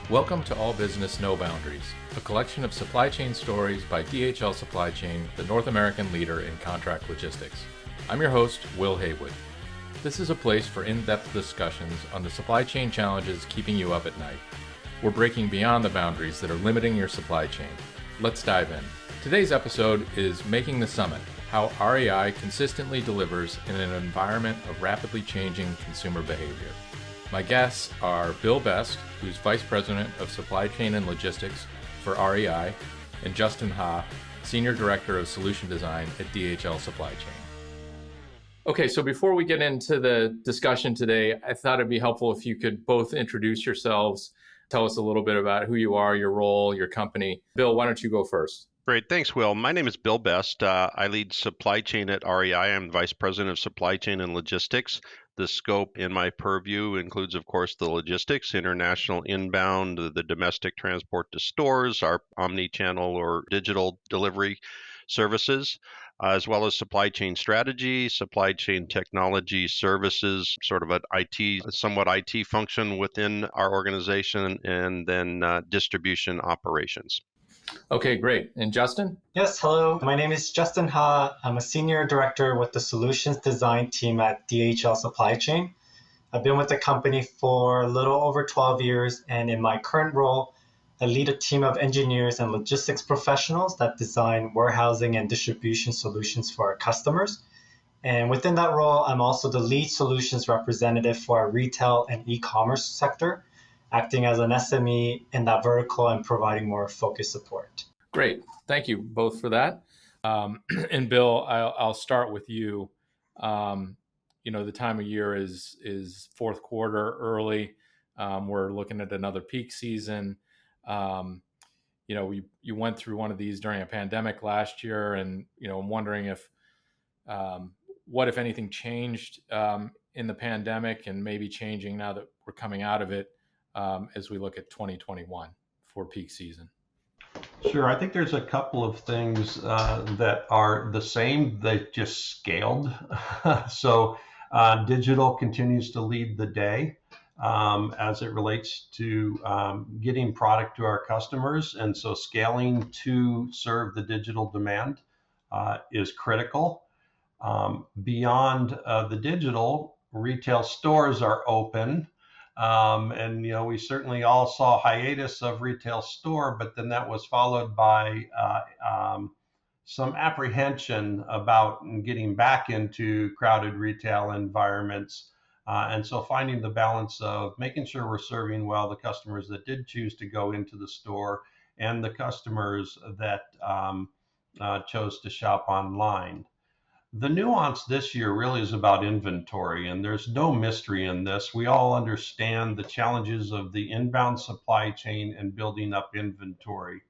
Welcome to All Business No Boundaries, a collection of supply chain stories by DHL Supply Chain, the North American leader in contract logistics. I'm your host, Will Haywood. This is a place for in-depth discussions on the supply chain challenges keeping you up at night. We're breaking beyond the boundaries that are limiting your supply chain. Let's dive in. Today's episode is Making the Summit, how REI consistently delivers in an environment of rapidly changing consumer behavior. My guests are Bill Best, who's Vice President of Supply Chain and Logistics for REI, and Justin Ha, Senior Director of Solution Design at DHL Supply Chain. Okay, so before we get into the discussion today, I thought it'd be helpful if you could both introduce yourselves, tell us a little bit about who you are, your role, your company. Bill, why don't you go first? Great. Thanks, Will. My name is Bill Best. I lead supply chain at REI. I'm Vice President of Supply Chain and Logistics. The scope in my purview includes, of course, the logistics, international inbound, the domestic transport to stores, our omni-channel or digital delivery services, as well as supply chain strategy, supply chain technology services, sort of an somewhat IT function within our organization, and then distribution operations. Okay, great. And Justin? Yes, hello. My name is Justin Ha. I'm a senior director with the solutions design team at DHL Supply Chain. I've been with the company for a little over 12 years, and in my current role, I lead a team of engineers and logistics professionals that design warehousing and distribution solutions for our customers. And within that role, I'm also the lead solutions representative for our retail and e-commerce sector, acting as an SME in that vertical and providing more focused support. Great. Thank you both for that. And Bill, I'll start with you. The time of year is fourth quarter early. We're looking at another peak season. You went through one of these during a pandemic last year, and I'm wondering if what, if anything, changed in the pandemic and maybe changing now that we're coming out of it as we look at 2021 for peak season. Sure. I think there's a couple of things that are the same. They just scaled. So digital continues to lead the day as it relates to getting product to our customers. And so scaling to serve the digital demand is critical. Beyond the digital, retail stores are open. We certainly all saw hiatus of retail store, but then that was followed by some apprehension about getting back into crowded retail environments. And so finding the balance of making sure we're serving well the customers that did choose to go into the store and the customers that chose to shop online. The nuance this year really is about inventory, and there's no mystery in this. We all understand the challenges of the inbound supply chain and building up inventory.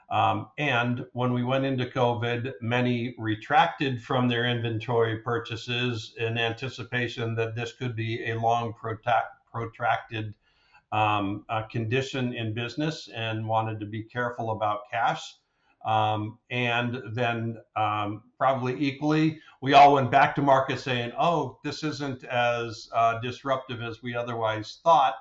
And when we went into COVID, many retracted from their inventory purchases in anticipation that this could be a long, protracted condition in business and wanted to be careful about cash. And then probably equally, we all went back to market saying, oh, this isn't as disruptive as we otherwise thought.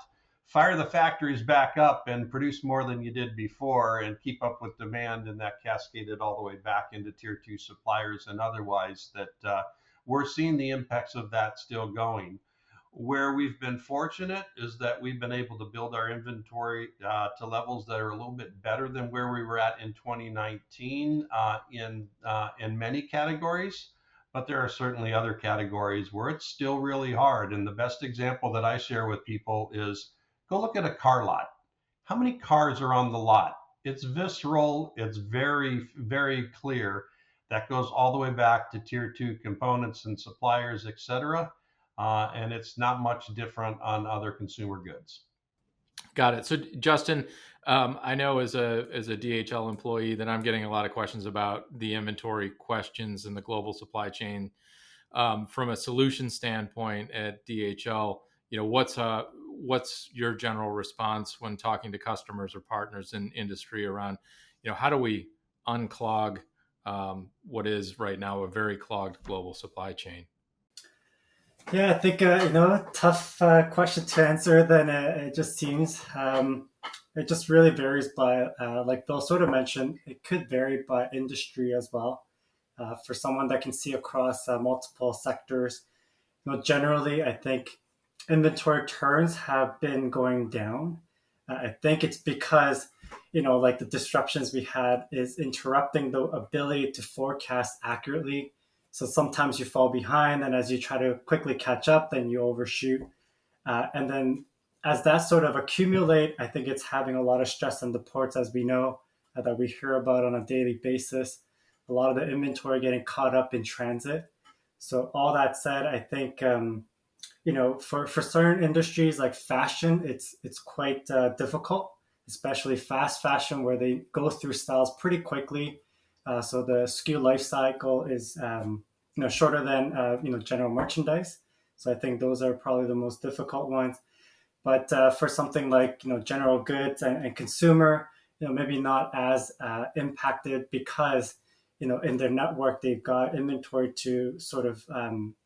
Fire the factories back up and produce more than you did before and keep up with demand. And that cascaded all the way back into tier 2 suppliers and otherwise that we're seeing the impacts of that still going. Where we've been fortunate is that we've been able to build our inventory to levels that are a little bit better than where we were at in 2019 in many categories, but there are certainly other categories where it's still really hard. And the best example that I share with people is go look at a car lot. How many cars are on the lot? It's visceral. It's very, very clear. That goes all the way back to tier 2 components and suppliers, et cetera. And it's not much different on other consumer goods. Got it. So Justin, I know as a DHL employee that I'm getting a lot of questions about the inventory questions in the global supply chain. From a solution standpoint at DHL, what's your general response when talking to customers or partners in industry around, how do we unclog what is right now a very clogged global supply chain? Yeah, I think, tough question to answer than it just seems. it just really varies by, like Bill sort of mentioned, it could vary by industry as well. For someone that can see across multiple sectors, generally, I think inventory turns have been going down. I think it's because, like the disruptions we had is interrupting the ability to forecast accurately. So sometimes you fall behind, and as you try to quickly catch up, then you overshoot. And then as that sort of accumulate, I think it's having a lot of stress on the ports, as we know, that we hear about on a daily basis. A lot of the inventory getting caught up in transit. So all that said, I think for certain industries like fashion, it's quite difficult, especially fast fashion, where they go through styles pretty quickly. So the SKU life cycle is shorter than general merchandise. So I think those are probably the most difficult ones. But for something like general goods and consumer, maybe not as impacted because in their network they've got inventory to sort of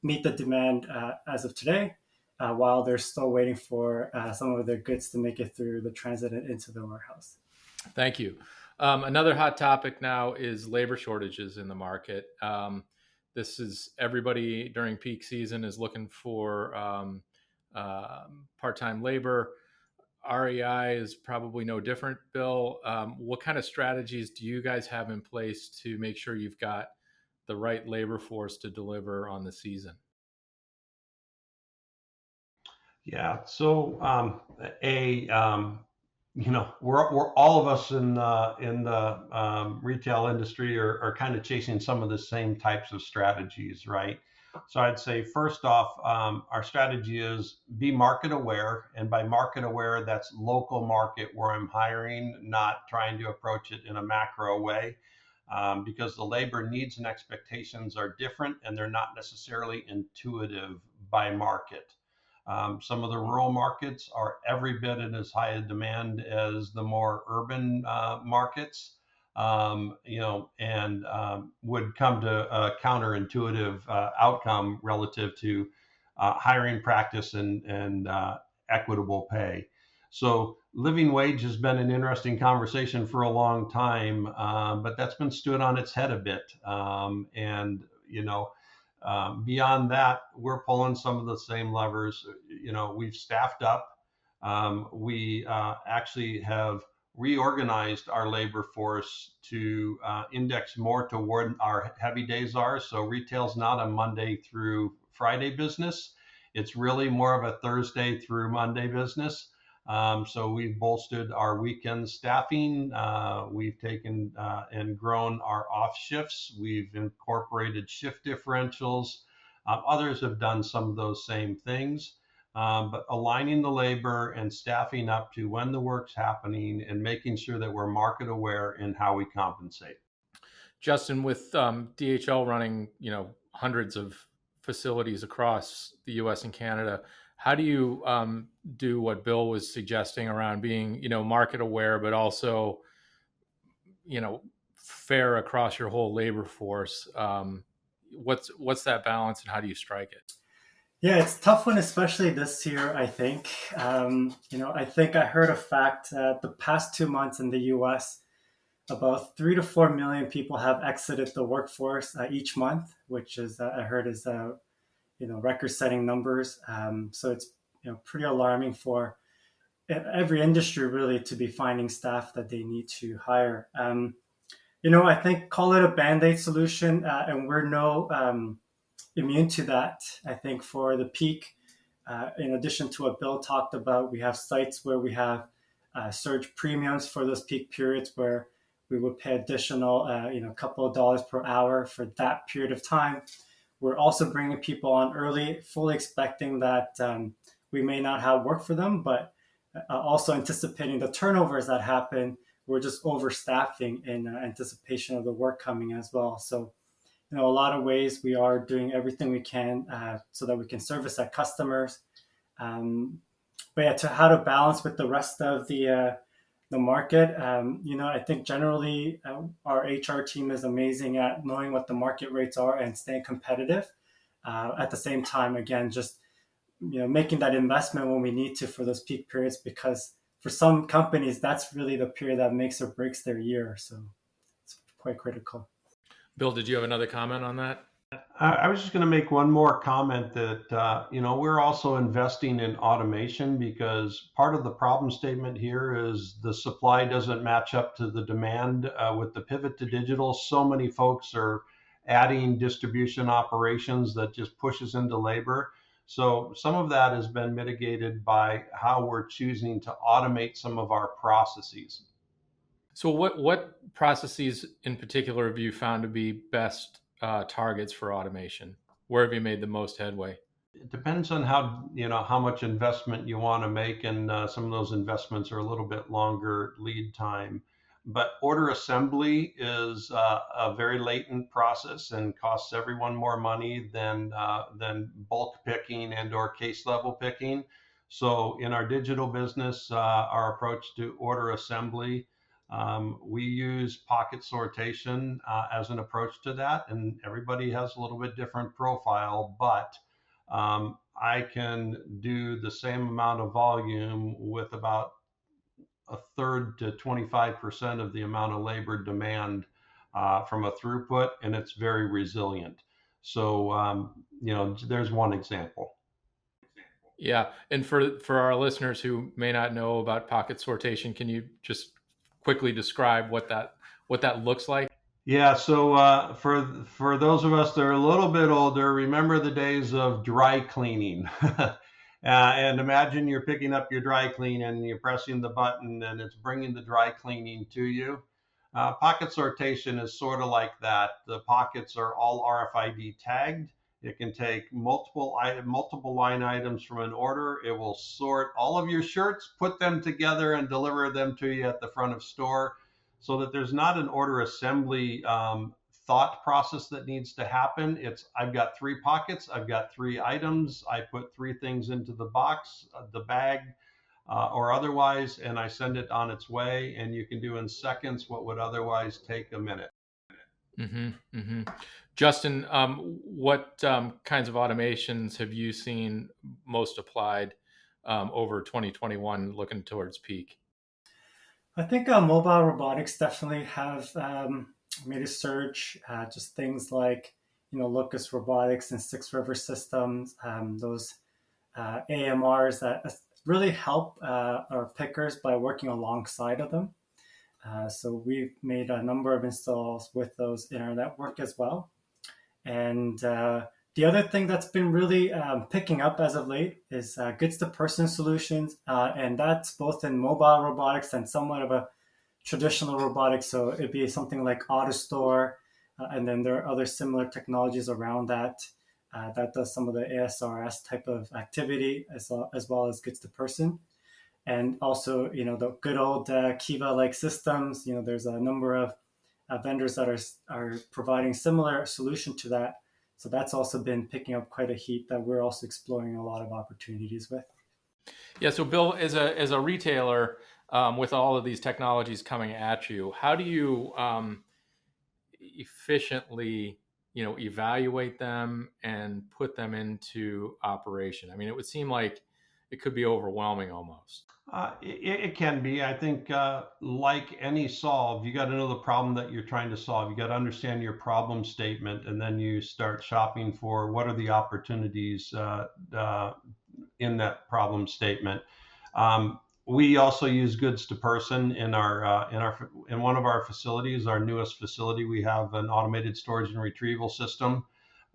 meet the demand as of today, while they're still waiting for some of their goods to make it through the transit and into the warehouse. Thank you. Another hot topic now is labor shortages in the market. This is everybody during peak season is looking for part-time labor. REI is probably no different. Bill, what kind of strategies do you guys have in place to make sure you've got the right labor force to deliver on the season? Yeah. So we're all of us in the retail industry are kind of chasing some of the same types of strategies, right? So I'd say first off, our strategy is be market aware, and by market aware, that's local market where I'm hiring, not trying to approach it in a macro way, because the labor needs and expectations are different, and they're not necessarily intuitive by market. Some of the rural markets are every bit in as high a demand as the more urban markets, and would come to a counterintuitive outcome relative to hiring practice and equitable pay. So living wage has been an interesting conversation for a long time, but that's been stood on its head a bit. Beyond that, we're pulling some of the same levers. We've staffed up. We actually have reorganized our labor force to index more to where our heavy days are. So retail's not a Monday through Friday business. It's really more of a Thursday through Monday business. So we've bolstered our weekend staffing. We've taken and grown our off shifts. We've incorporated shift differentials. Others have done some of those same things. But aligning the labor and staffing up to when the work's happening and making sure that we're market aware in how we compensate. Justin, with DHL running, hundreds of facilities across the U.S. and Canada, how do you do what Bill was suggesting around being, market aware, but also, fair across your whole labor force? What's that balance, and how do you strike it? Yeah, it's a tough one, especially this year, I think. I think I heard a fact the past 2 months in the US, about 3 to 4 million people have exited the workforce each month, which is, I heard, is record-setting numbers. So it's pretty alarming for every industry really to be finding staff that they need to hire. I think call it a Band-Aid solution, and we're no immune to that. I think for the peak, in addition to what Bill talked about, we have sites where we have surge premiums for those peak periods where we would pay additional, a couple of dollars per hour for that period of time. We're also bringing people on early, fully expecting that we may not have work for them, but also anticipating the turnovers that happen. We're just overstaffing in anticipation of the work coming as well. So, a lot of ways we are doing everything we can so that we can service our customers. But yeah, to how to balance with the rest of the market, I think generally our HR team is amazing at knowing what the market rates are and staying competitive. At the same time, again, just making that investment when we need to for those peak periods, because for some companies, that's really the period that makes or breaks their year. So it's quite critical. Bill, did you have another comment on that? I was just going to make one more comment that, we're also investing in automation because part of the problem statement here is the supply doesn't match up to the demand. With the pivot to digital, so many folks are adding distribution operations that just pushes into labor. So some of that has been mitigated by how we're choosing to automate some of our processes. So what processes in particular have you found to be best targets for automation? Where have you made the most headway? It depends on how much investment you want to make, and some of those investments are a little bit longer lead time. But order assembly is a very latent process and costs everyone more money than bulk picking and/or case level picking. So in our digital business, our approach to order assembly, we use pocket sortation as an approach to that, and everybody has a little bit different profile, but I can do the same amount of volume with about a third to 25% of the amount of labor demand from a throughput, and it's very resilient. So, there's one example. Yeah, and for our listeners who may not know about pocket sortation, can you just quickly describe what that looks like? Yeah, so for those of us that are a little bit older, remember the days of dry cleaning. And imagine you're picking up your dry clean and you're pressing the button and it's bringing the dry cleaning to you. Pocket sortation is sort of like that. The pockets are all RFID tagged. It can take multiple line items from an order. It will sort all of your shirts, put them together, and deliver them to you at the front of store, so that there's not an order assembly thought process that needs to happen. It's I've got 3 pockets, I've got 3 items, I put 3 things into the box, the bag, or otherwise, and I send it on its way, and you can do in seconds what would otherwise take a minute. Mm-hmm, mm-hmm. Justin, what kinds of automations have you seen most applied over 2021, looking towards peak? I think mobile robotics definitely have made a surge. Just things like, Lucas Robotics and Six River Systems, those AMRs that really help our pickers by working alongside of them. So we've made a number of installs with those in our network as well. And the other thing that's been really picking up as of late is goods to person solutions. And that's both in mobile robotics and somewhat of a traditional robotics. So it'd be something like AutoStore. And then there are other similar technologies around that that does some of the ASRS type of activity as well as goods to person. And also, the good old Kiva-like systems. There's a number of vendors that are providing similar solution to that. So that's also been picking up quite a heat that we're also exploring a lot of opportunities with. Yeah. So, Bill, as a retailer, with all of these technologies coming at you, how do you efficiently, evaluate them and put them into operation? I mean, it would seem like it could be overwhelming almost. It can be. I think, like any solve, you got to know the problem that you're trying to solve. You got to understand your problem statement, and then you start shopping for what are the opportunities in that problem statement. We also use goods to person in one of our facilities, our newest facility. We have an automated storage and retrieval system.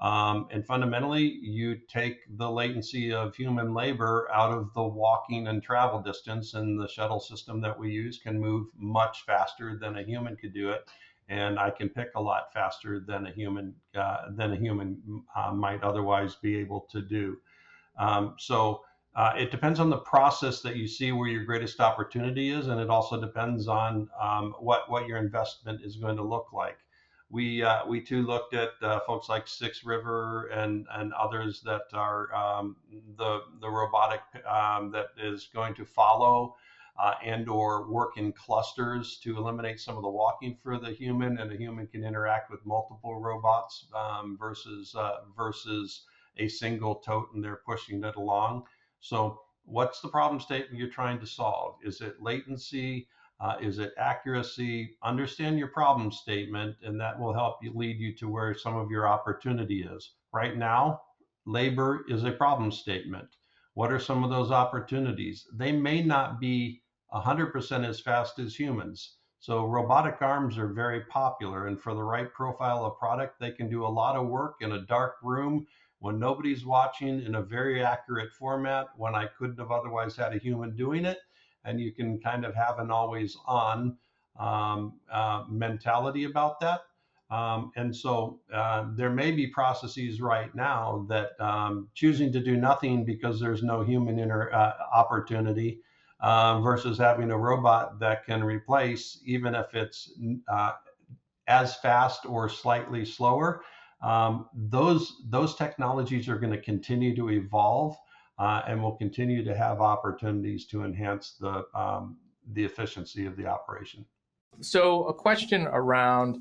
And fundamentally, you take the latency of human labor out of the walking and travel distance, and the shuttle system that we use can move much faster than a human could do it, and I can pick a lot faster than a human might otherwise be able to do. So it depends on the process that you see where your greatest opportunity is, and it also depends on what your investment is going to look like. We too looked at folks like Six River and others that are the robotic that is going to follow and or work in clusters to eliminate some of the walking for the human, and the human can interact with multiple robots versus a single tote and they're pushing it along. So what's the problem statement you're trying to solve? Is it latency? Is it accuracy? Understand your problem statement, and that will help you lead you to where some of your opportunity is. Right now, labor is a problem statement. What are some of those opportunities? They may not be 100% as fast as humans. So robotic arms are very popular, and for the right profile of product, they can do a lot of work in a dark room when nobody's watching in a very accurate format when I couldn't have otherwise had a human doing it. And you can kind of have an always on mentality about that. And so there may be processes right now that choosing to do nothing because there's no human opportunity versus having a robot that can replace, even if it's as fast or slightly slower. Those technologies are going to continue to evolve and will continue to have opportunities to enhance the efficiency of the operation. So a question around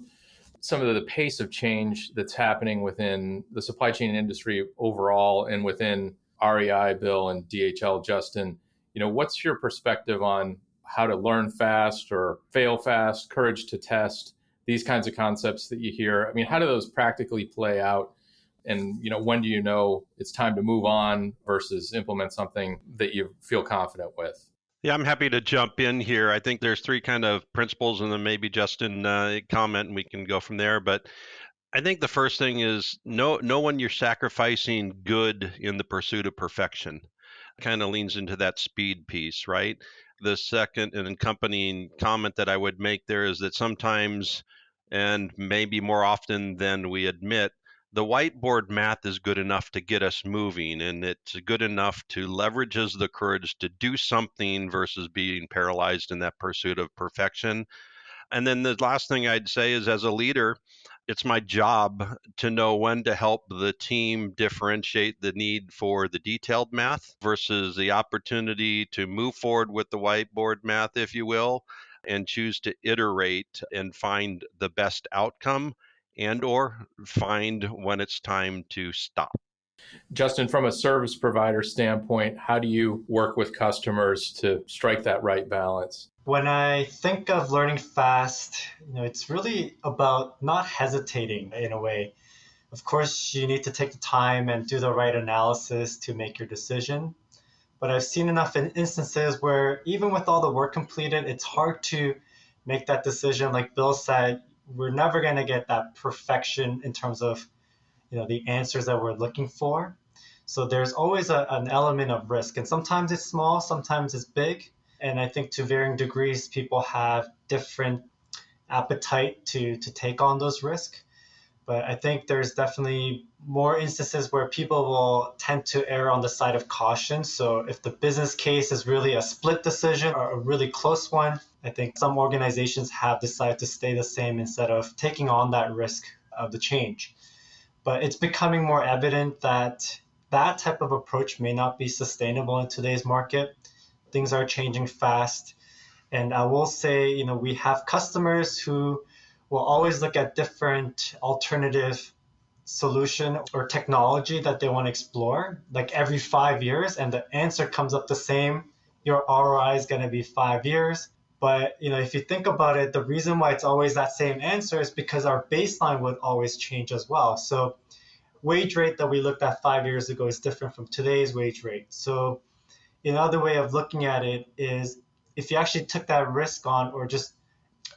some of the pace of change that's happening within the supply chain industry overall and within REI, Bill, and DHL, Justin. What's your perspective on how to learn fast or fail fast, courage to test, these kinds of concepts that you hear? I mean, how do those practically play out? And, when do you know it's time to move on versus implement something that you feel confident with? Yeah, I'm happy to jump in here. I think there's three kind of principles, and then maybe Justin comment, and we can go from there. But I think the first thing is know when you're sacrificing good in the pursuit of perfection. Kind of leans into that speed piece, right? The second and accompanying comment that I would make there is that sometimes, and maybe more often than we admit, the whiteboard math is good enough to get us moving, and it's good enough to leverage us the courage to do something versus being paralyzed in that pursuit of perfection. And then the last thing I'd say is, as a leader, it's my job to know when to help the team differentiate the need for the detailed math versus the opportunity to move forward with the whiteboard math, if you will, and choose to iterate and find the best outcome and or find when it's time to stop. Justin, from a service provider standpoint, how do you work with customers to strike that right balance? When I think of learning fast, it's really about not hesitating in a way. Of course, you need to take the time and do the right analysis to make your decision. But I've seen enough instances where even with all the work completed, it's hard to make that decision. Like Bill said, we're never going to get that perfection in terms of the answers that we're looking for. So there's always an element of risk, and sometimes it's small, sometimes it's big. And I think to varying degrees, people have different appetite to take on those risks. But I think there's definitely more instances where people will tend to err on the side of caution. So if the business case is really a split decision or a really close one, I think some organizations have decided to stay the same instead of taking on that risk of the change. But it's becoming more evident that that type of approach may not be sustainable in today's market. Things are changing fast. And I will say, we have customers who will always look at different alternative solution or technology that they want to explore, like every 5 years, and the answer comes up the same. Your ROI is going to be 5 years. But if you think about it, the reason why it's always that same answer is because our baseline would always change as well. So wage rate that we looked at 5 years ago is different from today's wage rate. So another way of looking at it is if you actually took that risk on or just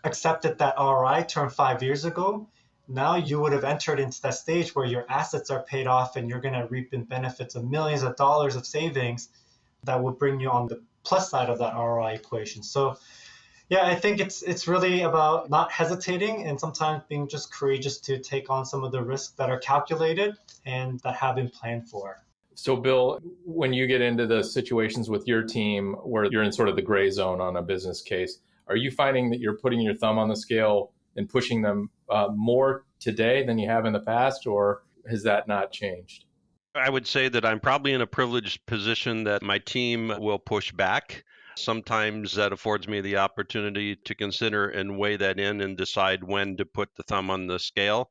accepted that ROI term 5 years ago, now you would have entered into that stage where your assets are paid off and you're going to reap in benefits of millions of dollars of savings that will bring you on the plus side of that ROI equation. So yeah, I think it's really about not hesitating and sometimes being just courageous to take on some of the risks that are calculated and that have been planned for. So, Bill, when you get into the situations with your team where you're in sort of the gray zone on a business case, are you finding that you're putting your thumb on the scale and pushing them more today than you have in the past, or has that not changed? I would say that I'm probably in a privileged position that my team will push back. Sometimes that affords me the opportunity to consider and weigh that in and decide when to put the thumb on the scale.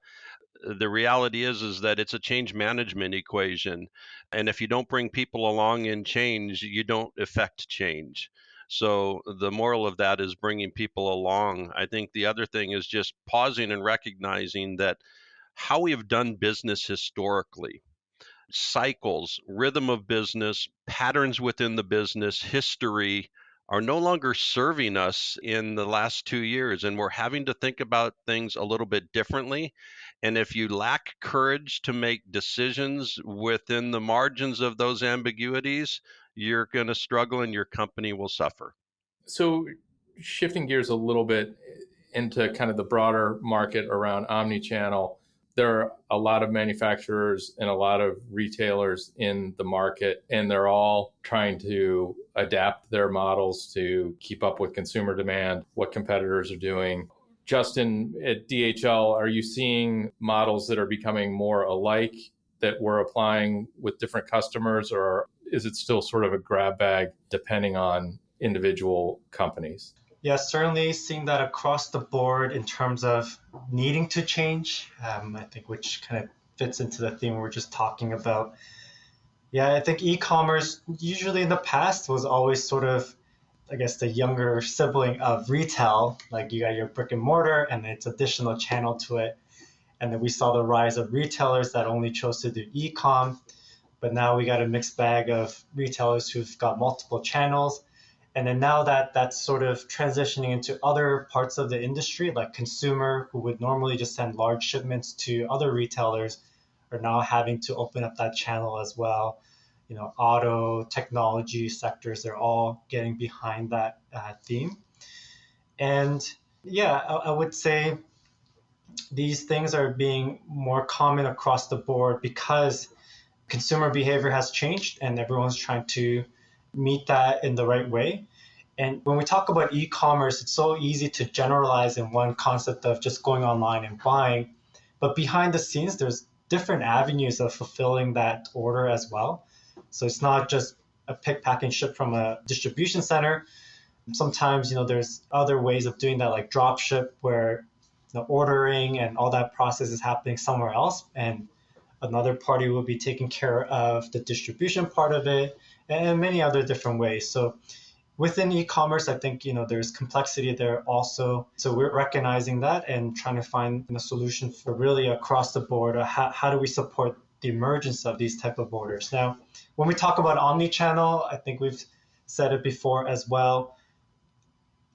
the reality is that it's a change management equation. And if you don't bring people along in change, you don't affect change. So the moral of that is bringing people along. I think the other thing is just pausing and recognizing that how we have done business historically, cycles, rhythm of business, patterns within the business, history are no longer serving us in the last 2 years. And we're having to think about things a little bit differently. And if you lack courage to make decisions within the margins of those ambiguities, you're going to struggle and your company will suffer. So, shifting gears a little bit into kind of the broader market around omnichannel, there are a lot of manufacturers and a lot of retailers in the market, and they're all trying to adapt their models to keep up with consumer demand, what competitors are doing. Justin, at DHL, are you seeing models that are becoming more alike that we're applying with different customers, or is it still sort of a grab bag depending on individual companies? Yeah, certainly seeing that across the board in terms of needing to change, I think which kind of fits into the theme we're just talking about. Yeah, I think e-commerce usually in the past was always sort of, I guess, the younger sibling of retail. Like you got your brick and mortar and its additional channel to it. And then we saw the rise of retailers that only chose to do e-com. But now we got a mixed bag of retailers who've got multiple channels. And then now that that's sort of transitioning into other parts of the industry, like consumer, who would normally just send large shipments to other retailers, are now having to open up that channel as well. You know, auto, technology sectors, they're all getting behind that theme. And yeah, I would say these things are being more common across the board because consumer behavior has changed and everyone's trying to meet that in the right way. And when we talk about e-commerce, it's so easy to generalize in one concept of just going online and buying. But behind the scenes, there's different avenues of fulfilling that order as well. So it's not just a pick, pack, and ship from a distribution center. Sometimes, there's other ways of doing that, like drop ship, where the ordering and all that process is happening somewhere else, and another party will be taking care of the distribution part of it, and many other different ways. So within e-commerce, I think there's complexity there also. So we're recognizing that and trying to find a solution for really across the board. How do we support the emergence of these type of orders? Now, when we talk about omni-channel, I think we've said it before as well.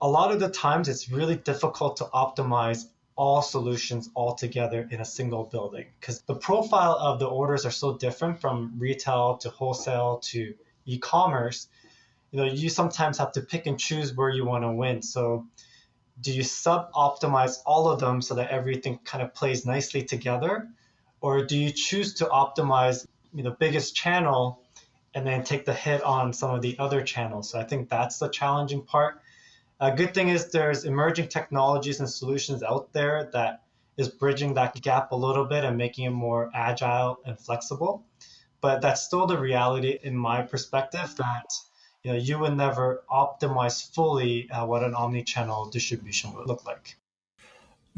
A lot of the times, it's really difficult to optimize all solutions all together in a single building because the profile of the orders are so different from retail to wholesale to e-commerce. You sometimes have to pick and choose where you want to win. So do you sub-optimize all of them so that everything kind of plays nicely together? Or do you choose to optimize the biggest channel and then take the hit on some of the other channels? So I think that's the challenging part. A good thing is there's emerging technologies and solutions out there that is bridging that gap a little bit and making it more agile and flexible. But that's still the reality in my perspective that you would never optimize fully what an omni-channel distribution would look like.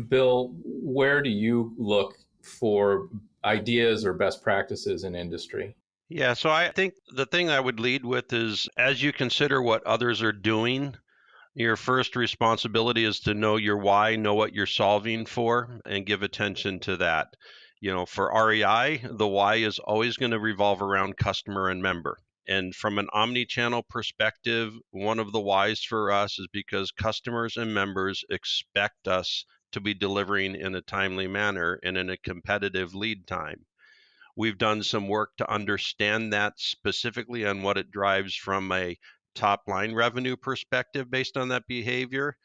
Bill, where do you look for ideas or best practices in industry? Yeah, so I think the thing I would lead with is as you consider what others are doing, your first responsibility is to know your why, know what you're solving for, and give attention to that. For REI, the why is always going to revolve around customer and member. And from an omni-channel perspective, one of the whys for us is because customers and members expect us to be delivering in a timely manner and in a competitive lead time. We've done some work to understand that specifically on what it drives from a top line revenue perspective based on that behavior.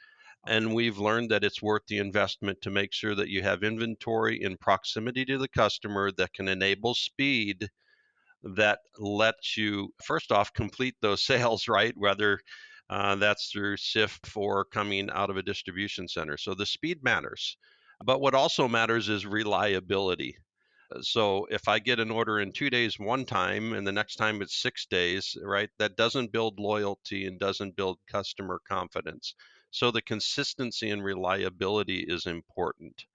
And we've learned that it's worth the investment to make sure that you have inventory in proximity to the customer that can enable speed that lets you, first off, complete those sales, right? Whether that's through SIF or coming out of a distribution center. So the speed matters. But what also matters is reliability. So if I get an order in 2 days one time and the next time it's 6 days, right, that doesn't build loyalty and doesn't build customer confidence. So the consistency and reliability is important.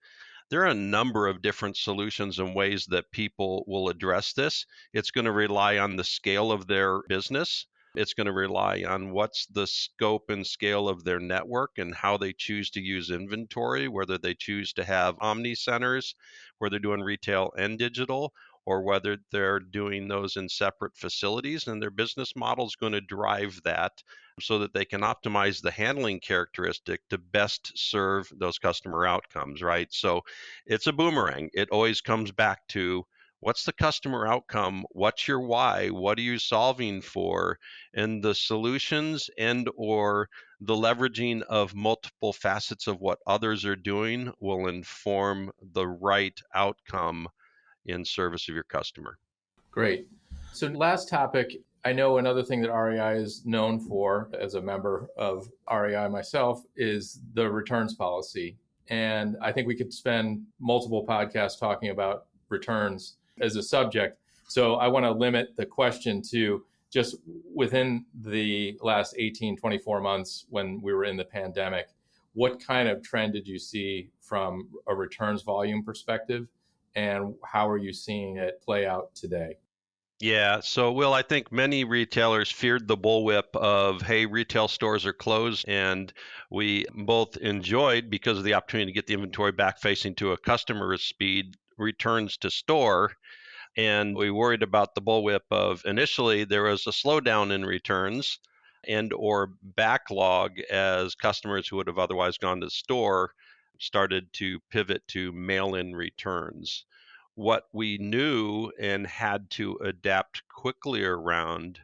There are a number of different solutions and ways that people will address this. It's going to rely on the scale of their business. It's going to rely on what's the scope and scale of their network and how they choose to use inventory, whether they choose to have omni centers where they're doing retail and digital, or whether they're doing those in separate facilities. And their business model is going to drive that so that they can optimize the handling characteristic to best serve those customer outcomes, right? So it's a boomerang. It always comes back to what's the customer outcome? What's your why? What are you solving for? And the solutions and or the leveraging of multiple facets of what others are doing will inform the right outcome in service of your customer. Great. So, last topic. I know another thing that REI is known for, as a member of REI myself, is the returns policy. And I think we could spend multiple podcasts talking about returns as a subject. So I want to limit the question to just within the last 18, 24 months when we were in the pandemic, what kind of trend did you see from a returns volume perspective? And how are you seeing it play out today? Yeah, so Will, I think many retailers feared the bullwhip of, hey, retail stores are closed, and we both enjoyed, because of the opportunity to get the inventory back facing to a customer's speed, returns to store. And we worried about the bullwhip of initially there was a slowdown in returns and or backlog as customers who would have otherwise gone to the store started to pivot to mail-in returns. What we knew and had to adapt quickly around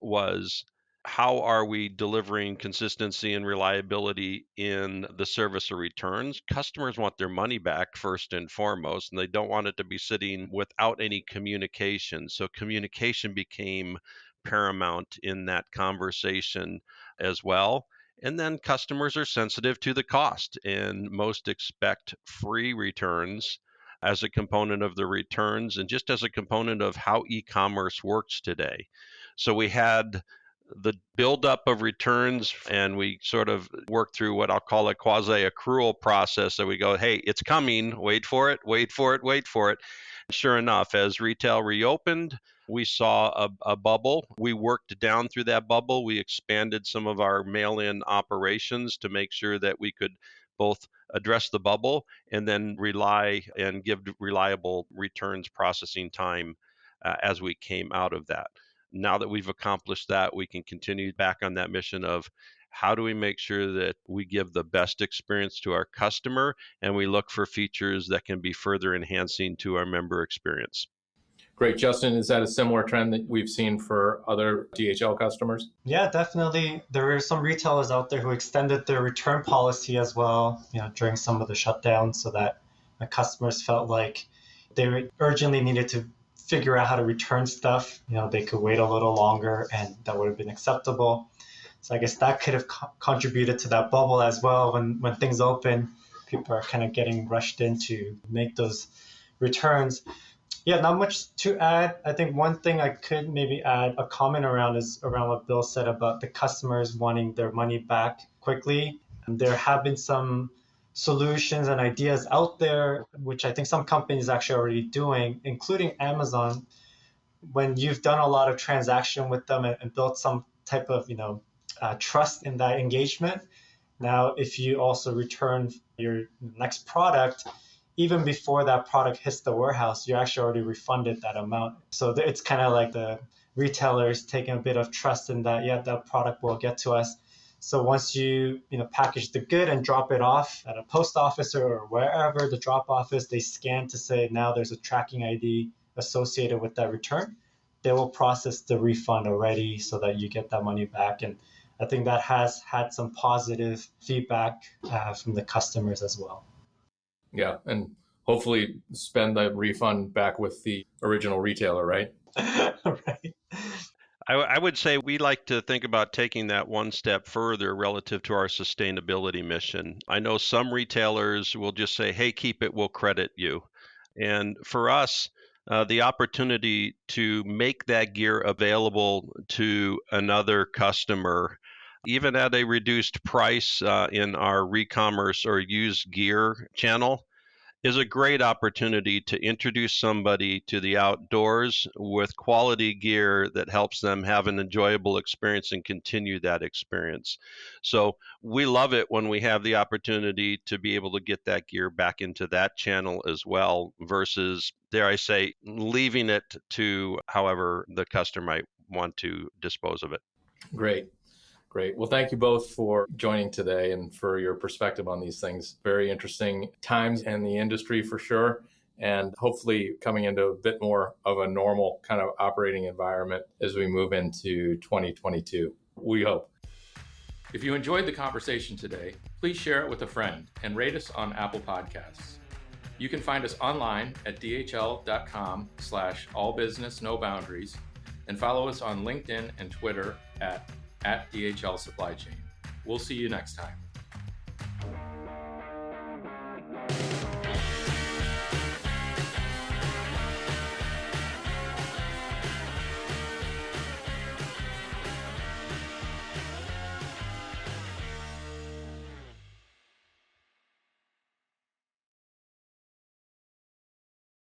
was how are we delivering consistency and reliability in the service of returns? Customers want their money back first and foremost, and they don't want it to be sitting without any communication. So communication became paramount in that conversation as well. And then customers are sensitive to the cost, and most expect free returns as a component of the returns and just as a component of how e-commerce works today. So we had the buildup of returns, and we sort of worked through what I'll call a quasi-accrual process. So we go, hey, it's coming, wait for it, wait for it, wait for it. Sure enough, as retail reopened, we saw a bubble. We worked down through that bubble. We expanded some of our mail-in operations to make sure that we could both address the bubble and then rely and give reliable returns processing time as we came out of that. Now that we've accomplished that, we can continue back on that mission of how do we make sure that we give the best experience to our customer and we look for features that can be further enhancing to our member experience. Great. Justin, is that a similar trend that we've seen for other DHL customers? Yeah, definitely. There are some retailers out there who extended their return policy as well, during some of the shutdowns, so that the customers felt like they urgently needed to figure out how to return stuff. They could wait a little longer, and that would have been acceptable. So I guess that could have contributed to that bubble as well. When things open, people are kind of getting rushed in to make those returns. Yeah, not much to add. I think one thing I could maybe add a comment around is around what Bill said about the customers wanting their money back quickly. And there have been some solutions and ideas out there, which I think some companies actually are already doing, including Amazon. When you've done a lot of transaction with them and built some type of trust in that engagement, now if you also return your next product, even before that product hits the warehouse, you actually already refunded that amount. So it's kind of like the retailers taking a bit of trust in that, yeah, that product will get to us. So once you package the good and drop it off at a post office or wherever the drop off is, they scan to say now there's a tracking ID associated with that return. They will process the refund already so that you get that money back. And I think that has had some positive feedback from the customers as well. Yeah, and hopefully spend the refund back with the original retailer, right? Right. I would say we like to think about taking that one step further relative to our sustainability mission. I know some retailers will just say, hey, keep it, we'll credit you. And for us, the opportunity to make that gear available to another customer, even at a reduced price in our e-commerce or used gear channel, is a great opportunity to introduce somebody to the outdoors with quality gear that helps them have an enjoyable experience and continue that experience. So we love it when we have the opportunity to be able to get that gear back into that channel as well, versus, dare I say, leaving it to however the customer might want to dispose of it. Great. Great. Well, thank you both for joining today and for your perspective on these things. Very interesting times in the industry for sure, and hopefully coming into a bit more of a normal kind of operating environment as we move into 2022. We hope. If you enjoyed the conversation today, please share it with a friend and rate us on Apple Podcasts. You can find us online at dhl.com/allbusinessnoboundaries and follow us on LinkedIn and Twitter at DHL Supply Chain. We'll see you next time.